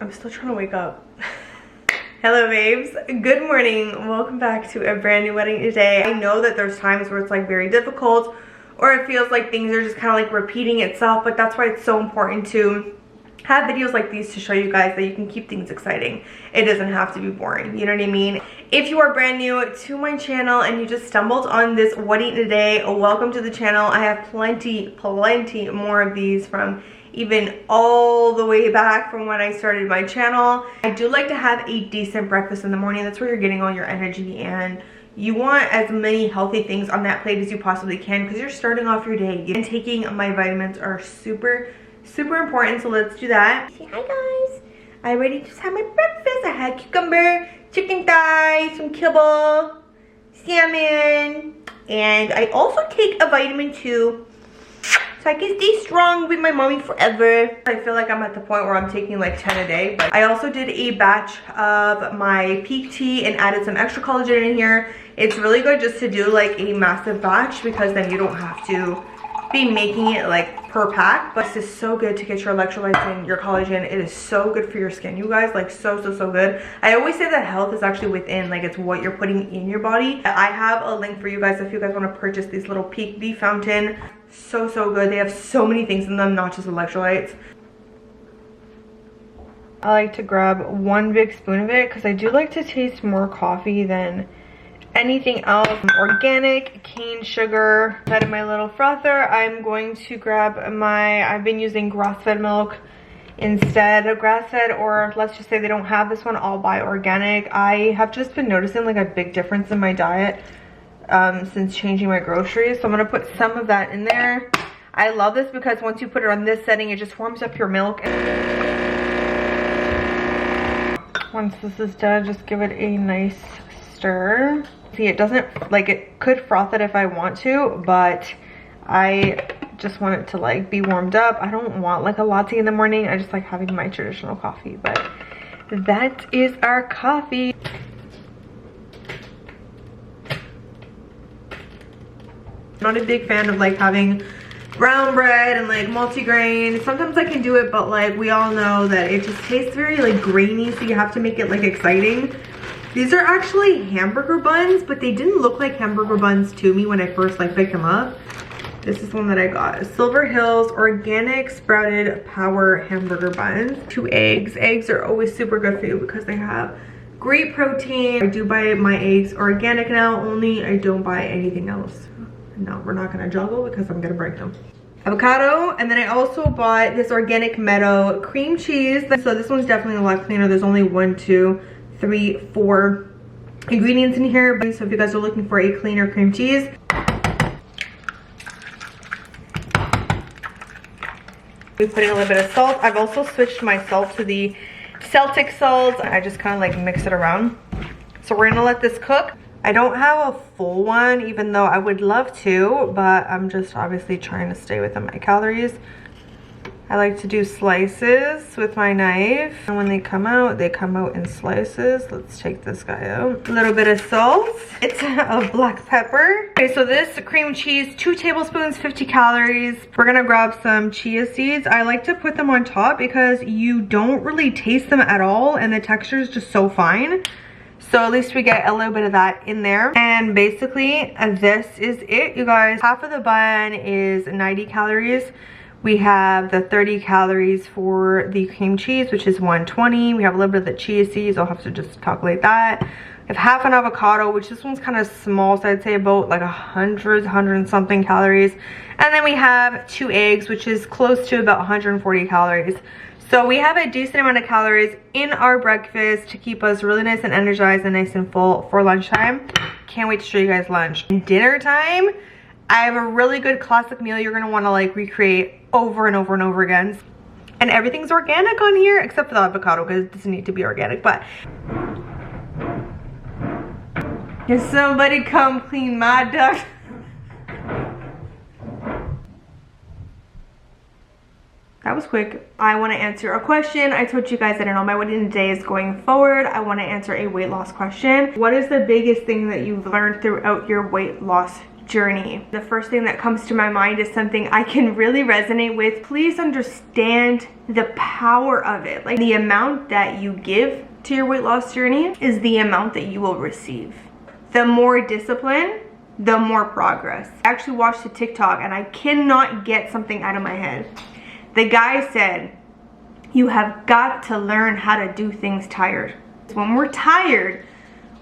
I'm still trying to wake up. Hello babes, good morning. Welcome back to a brand new wedding today. I know that there's times where it's like very difficult or it feels like things are just kind of like repeating itself, but that's why it's so important to have videos like these to show you guys that you can keep things exciting. It doesn't have to be boring, you know what I mean? If you are brand new to my channel and you just stumbled on this wedding today, welcome to the channel. I have plenty more of these from even all the way back from when I started my channel. I do like to have a decent breakfast in the morning. That's where you're getting all your energy, and you want as many healthy things on that plate as you possibly can because you're starting off your day. And taking my vitamins are super important, so let's do that. Say hi guys. I already just had my breakfast. I had cucumber, chicken thighs, some kibble, salmon, and I also take a vitamin 2 so I can stay strong with my mommy forever. I feel like I'm at the point where I'm taking like 10 a day. But I also did a batch of my peak tea and added some extra collagen in here. It's really good just to do like a massive batch because then you don't have to be making it like per pack. But this is so good to get your electrolytes and your collagen. It is so good for your skin, you guys, like so good. I always say that health is actually within, like it's what you're putting in your body. I have a link for you guys if you guys want to purchase these little peak tea fountain. So good. They have so many things in them, not just electrolytes. I like to grab one big spoon of it because I do like to taste more coffee than anything else. Organic cane sugar. Out of my little frother, I'm going to grab I've been using grass-fed milk instead of grass-fed, or let's just say they don't have this one, I'll buy organic. I have just been noticing like a big difference in my diet since changing my groceries, so I'm gonna put some of that in there. I love this because once you put it on this setting, it just warms up your milk. Once this is done, just give it a nice stir. See, it doesn't, like, it could froth it if I want to, but I just want it to like be warmed up. I don't want like a latte in the morning. I just like having my traditional coffee. But that is our coffee. I'm not a big fan of like having brown bread and like multigrain. Sometimes I can do it, but like we all know that it just tastes very like grainy, so you have to make it like exciting. These are actually hamburger buns, but they didn't look like hamburger buns to me when I first like picked them up. This is one that I got. Silver Hills Organic Sprouted Power Hamburger Buns. 2 eggs. Eggs are always super good for you because they have great protein. I do buy my eggs organic now only. I don't buy anything else. No, we're not gonna juggle because I'm gonna break them. Avocado, and then I also bought this Organic Meadow cream cheese. So this one's definitely a lot cleaner. There's only 1, 2, 3, 4 ingredients in here. So if you guys are looking for a cleaner cream cheese, we put in a little bit of salt. I've also switched my salt to the Celtic salt. I just kind of like mix it around. So we're gonna let this cook. I don't have a full one, even though I would love to, but I'm just obviously trying to stay within my calories. I like to do slices with my knife, and when they come out in slices. Let's take this guy out. A little bit of salt. It's a black pepper. Okay, so this cream cheese, 2 tablespoons, 50 calories. We're gonna grab some chia seeds. I like to put them on top because you don't really taste them at all, and the texture is just so fine. So at least we get a little bit of that in there. And basically, this is it, you guys. Half of the bun is 90 calories. We have the 30 calories for the cream cheese, which is 120. We have a little bit of the chia seeds. I'll have to just calculate that. We have half an avocado, which this one's kind of small, so I'd say about like 100 and something calories. And then we have 2 eggs, which is close to about 140 calories. So we have a decent amount of calories in our breakfast to keep us really nice and energized and nice and full for lunchtime. Can't wait to show you guys lunch. Dinner time, I have a really good classic meal you're gonna wanna like recreate over and over and over again. And everything's organic on here except for the avocado because it doesn't need to be organic, but can somebody come clean my duct? That was quick. I want to answer a question. I told you guys that I know my wedding day is going forward. I want to answer a weight loss question. What is the biggest thing that you've learned throughout your weight loss journey. The first thing that comes to my mind is something I can really resonate with. Please understand the power of it. Like, the amount that you give to your weight loss journey is the amount that you will receive. The more discipline, the more progress. I actually watched a TikTok and I cannot get something out of my head. The guy said, you have got to learn how to do things tired. When we're tired,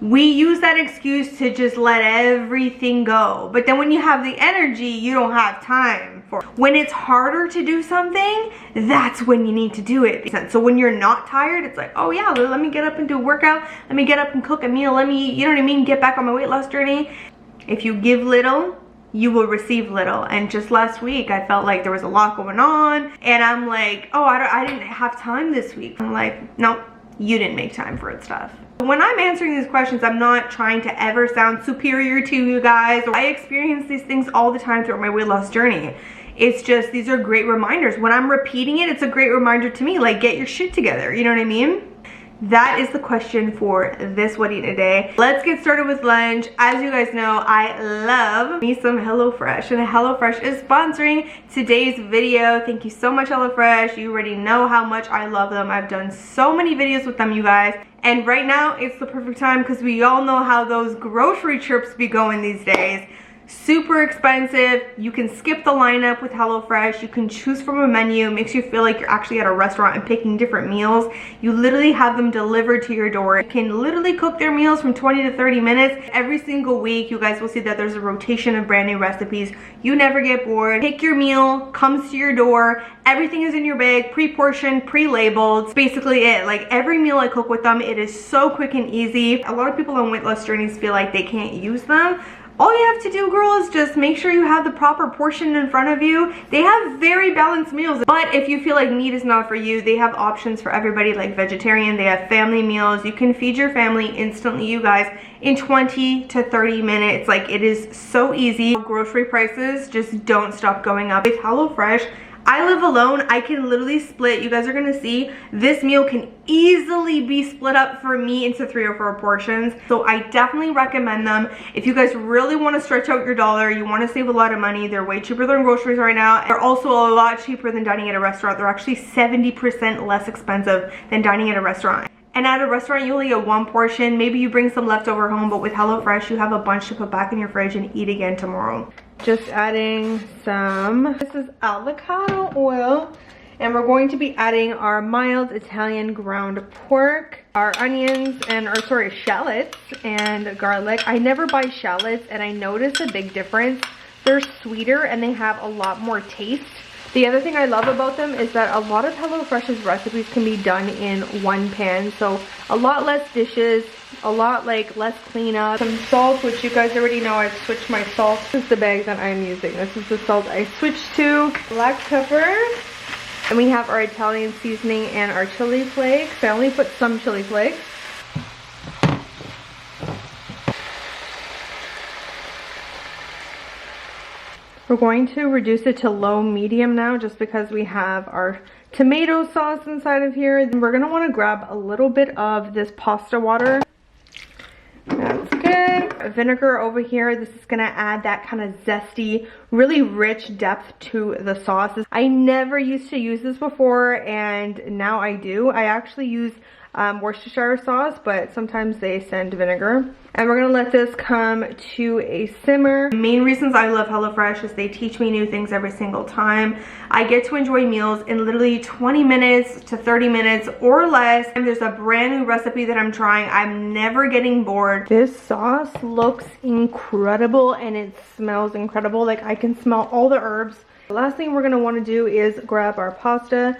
we use that excuse to just let everything go. But then when you have the energy, you don't have time for it. When it's harder to do something, that's when you need to do it. So when you're not tired, it's like, oh yeah, let me get up and do a workout. Let me get up and cook a meal. Let me, you know what I mean, get back on my weight loss journey. If you give little, you will receive little. And just last week, I felt like there was a lot going on. And I'm like, oh, I didn't have time this week. I'm like, no, you didn't make time for it stuff. When I'm answering these questions, I'm not trying to ever sound superior to you guys. I experience these things all the time throughout my weight loss journey. It's just, these are great reminders. When I'm repeating it, it's a great reminder to me, like, get your shit together. You know what I mean? That is the question for this What Eat Today. Let's get started with lunch. As you guys know, I love me some HelloFresh, and HelloFresh is sponsoring today's video. Thank you so much, HelloFresh. You already know how much I love them. I've done so many videos with them, you guys. And right now, it's the perfect time because we all know how those grocery trips be going these days. Super expensive. You can skip the lineup with HelloFresh. You can choose from a menu. It makes you feel like you're actually at a restaurant and picking different meals. You literally have them delivered to your door. You can literally cook their meals from 20 to 30 minutes. Every single week, you guys will see that there's a rotation of brand new recipes. You never get bored. Pick your meal, comes to your door. Everything is in your bag, pre-portioned, pre-labeled. It's basically it. Like, every meal I cook with them, it is so quick and easy. A lot of people on weight loss journeys feel like they can't use them. All you have to do, girl, is just make sure you have the proper portion in front of you. They have very balanced meals, but if you feel like meat is not for you, they have options for everybody, like vegetarian. They have family meals. You can feed your family instantly, you guys, in 20 to 30 minutes. Like, it is so easy. Grocery prices just don't stop going up. With HelloFresh, I live alone. I can literally split, you guys are gonna see, this meal can easily be split up for me into 3 or 4 portions. So I definitely recommend them. If you guys really wanna stretch out your dollar, you wanna save a lot of money, they're way cheaper than groceries right now. They're also a lot cheaper than dining at a restaurant. They're actually 70% less expensive than dining at a restaurant. And at a restaurant, you only get 1 portion. Maybe you bring some leftover home, but with HelloFresh, you have a bunch to put back in your fridge and eat again tomorrow. Just adding some, this is avocado oil, and we're going to be adding our mild Italian ground pork, our onions, and shallots and garlic. I never buy shallots, and I notice a big difference. They're sweeter and they have a lot more taste. The other thing I love about them is that a lot of HelloFresh's recipes can be done in one pan, so a lot less dishes, a lot less cleanup. Some salt, which you guys already know I've switched my salt. This is the bag that I'm using. This is the salt I switched to. Black pepper. And we have our Italian seasoning and our chili flakes. I only put some chili flakes. We're going to reduce it to low medium now, just because we have our tomato sauce inside of here. Then we're gonna wanna grab a little bit of this pasta water. That's good. Vinegar over here. This is gonna add that kind of zesty, really rich depth to the sauce. I never used to use this before, and now I do. I actually use Worcestershire sauce, but sometimes they send vinegar. And we're gonna let this come to a simmer. The main reasons I love HelloFresh is they teach me new things every single time. I get to enjoy meals in literally 20 minutes to 30 minutes or less. And there's a brand new recipe that I'm trying. I'm never getting bored. This sauce looks incredible and it smells incredible. Like, I can smell all the herbs. The last thing we're gonna wanna do is grab our pasta.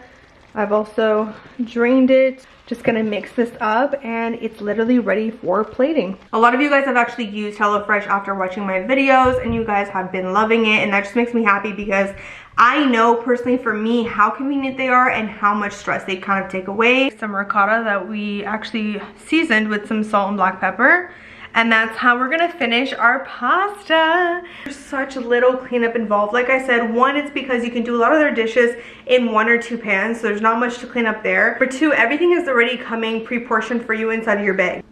I've also drained it. Just gonna mix this up and it's literally ready for plating. A lot of you guys have actually used HelloFresh after watching my videos and you guys have been loving it, and that just makes me happy because I know personally for me how convenient they are and how much stress they kind of take away. Some ricotta that we actually seasoned with some salt and black pepper. And that's how we're gonna finish our pasta. There's such little cleanup involved. Like I said, 1, it's because you can do a lot of their dishes in 1 or 2 pans, so there's not much to clean up there. For 2, everything is already coming pre-portioned for you inside of your bag.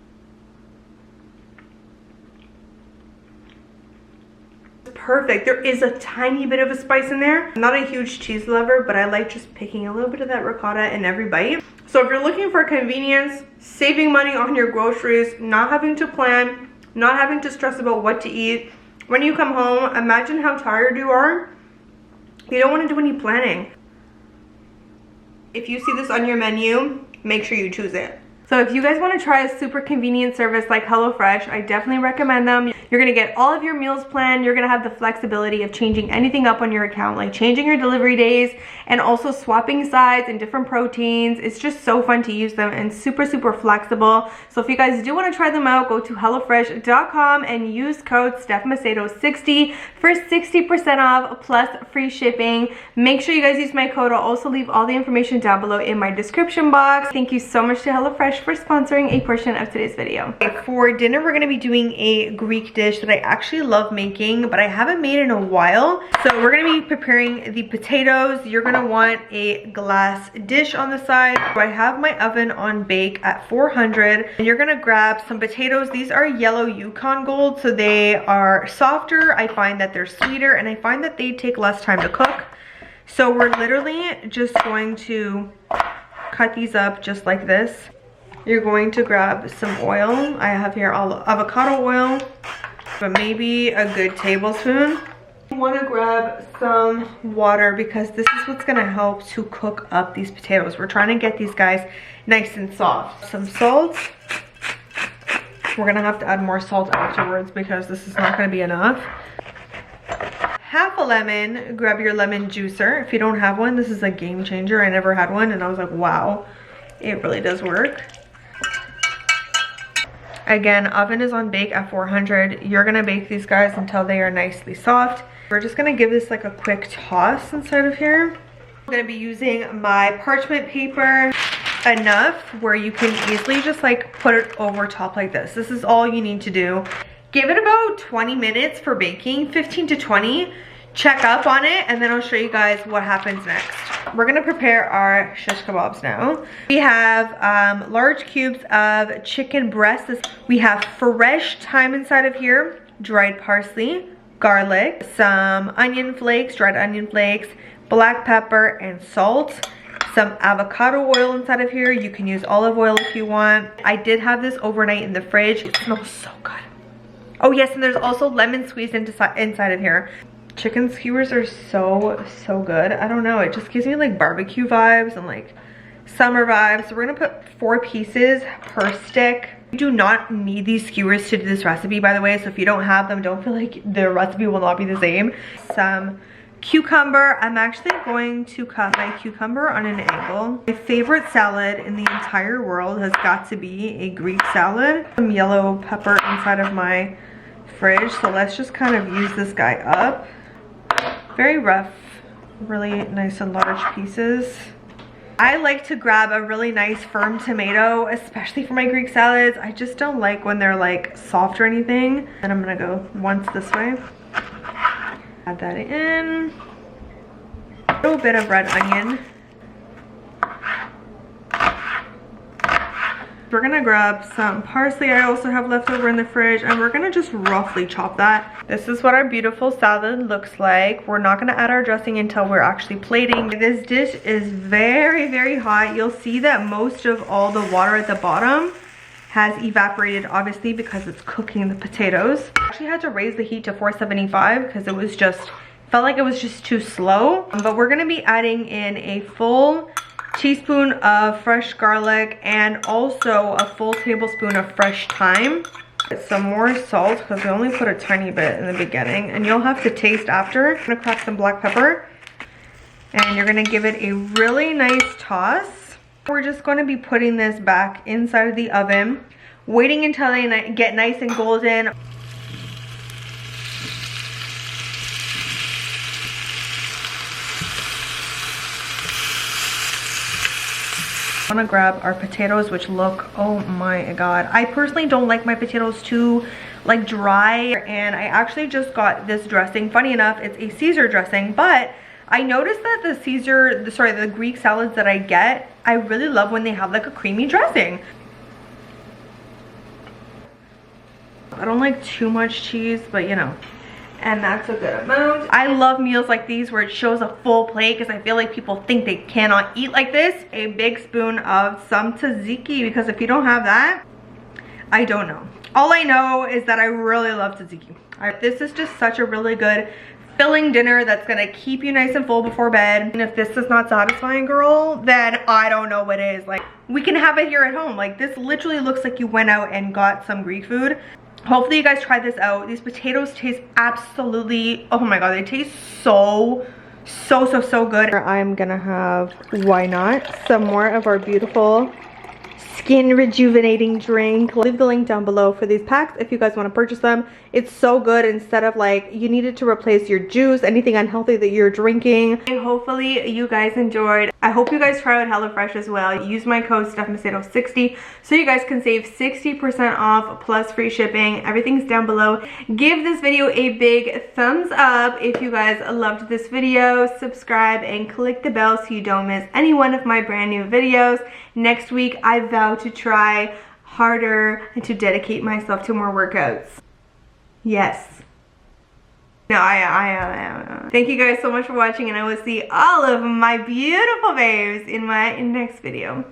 perfect. There is a tiny bit of a spice in there. I'm not a huge cheese lover, but I like just picking a little bit of that ricotta in every bite. So if you're looking for convenience, saving money on your groceries, not having to plan, not having to stress about what to eat, when you come home, imagine how tired you are. You don't want to do any planning. If you see this on your menu, make sure you choose it. So if you guys want to try a super convenient service like HelloFresh, I definitely recommend them. You're going to get all of your meals planned. You're going to have the flexibility of changing anything up on your account, like changing your delivery days and also swapping sides and different proteins. It's just so fun to use them and super, super flexible. So if you guys do want to try them out, go to HelloFresh.com and use code StephMacedo60 for 60% off plus free shipping. Make sure you guys use my code. I'll also leave all the information down below in my description box. Thank you so much to HelloFresh for sponsoring a portion of today's video. For dinner, we're going to be doing a Greek dish that I actually love making, but I haven't made in a while. So we're going to be preparing the potatoes. You're going to want a glass dish on the side. So I have my oven on bake at 400, and you're going to grab some potatoes. These are yellow Yukon Gold, so they are softer. I find that they're sweeter, and I find that they take less time to cook. So we're literally just going to cut these up just like this. You're going to grab some oil. I have here avocado oil, but maybe a good tablespoon. You want to grab some water because this is what's going to help to cook up these potatoes. We're trying to get these guys nice and soft. Some salt. We're going to have to add more salt afterwards because this is not going to be enough. Half a lemon. Grab your lemon juicer. If you don't have one, this is a game changer. I never had one and I was like, wow, it really does work. Again, oven is on bake at 400. You're gonna bake these guys until they are nicely soft. We're just gonna give this like a quick toss inside of here. I'm gonna be using my parchment paper enough where you can easily just like put it over top like this. This is all you need to do. Give it about 20 minutes for baking, 15 to 20. Check up on it and then I'll show you guys what happens next. We're gonna prepare our shish kebabs now. We have large cubes of chicken breast. We have fresh thyme inside of here, dried parsley, garlic, some onion flakes, dried onion flakes, black pepper and salt, some avocado oil inside of here. You can use olive oil if you want. I did have this overnight in the fridge. It smells so good. Oh yes, and there's also lemon squeezed inside of here. Chicken skewers are so good. I don't know, it just gives me like barbecue vibes and like summer vibes. So we're gonna put 4 pieces per stick. You do not need these skewers to do this recipe, by the way, so if you don't have them, don't feel like the recipe will not be the same. Some cucumber. I'm actually going to cut my cucumber on an angle. My favorite salad in the entire world has got to be a Greek salad. Some yellow pepper inside of my fridge, so let's just kind of use this guy up. Very rough, really nice and large pieces. I like to grab a really nice firm tomato, especially for my Greek salads. I just don't like when they're like soft or anything. And I'm gonna go once this way. Add that in. A little bit of red onion. We're gonna grab some parsley I also have left over in the fridge, and we're gonna just roughly chop that. This is what our beautiful salad looks like. We're not gonna add our dressing until we're actually plating. This dish is very, very hot. You'll see that most of all the water at the bottom has evaporated, obviously, because it's cooking the potatoes. I actually had to raise the heat to 475 because it was just, felt like it was just too slow. But we're gonna be adding in a full teaspoon of fresh garlic and also a full tablespoon of fresh thyme. Get some more salt because we only put a tiny bit in the beginning, and you'll have to taste after. I'm gonna crack some black pepper and you're gonna give it a really nice toss. We're just going to be putting this back inside of the oven, waiting until they get nice and golden. I'm gonna grab our potatoes, which look, oh my god, I personally don't like my potatoes too like dry, and I actually just got this dressing. Funny enough, it's a Caesar dressing, but I noticed that the Greek salads that I get, I really love when they have like a creamy dressing. I don't like too much cheese, but you know, and that's a good amount. I love meals like these where it shows a full plate because I feel like people think they cannot eat like this. A big spoon of some tzatziki, because if you don't have that, I don't know. All I know is that I really love tzatziki. This is just such a really good filling dinner that's gonna keep you nice and full before bed. And if this is not satisfying, girl, then I don't know what is. Like, we can have it here at home. Like, this literally looks like you went out and got some Greek food. Hopefully you guys tried this out. These potatoes taste absolutely, oh my god, they taste so good. I'm gonna have, why not, some more of our beautiful skin rejuvenating drink. I'll leave the link down below for these packs if you guys want to purchase them. It's so good. Instead of like you needed to replace your juice, anything unhealthy that you're drinking. And hopefully you guys enjoyed. I hope you guys try out HelloFresh as well. Use my code StephMacedo60 so you guys can save 60% off plus free shipping. Everything's down below. Give this video a big thumbs up if you guys loved this video. Subscribe and click the bell so you don't miss any one of my brand new videos. Next week I vow to try harder and to dedicate myself to more workouts. Yes. No, thank you guys so much for watching, and I will see all of my beautiful babes in my next video.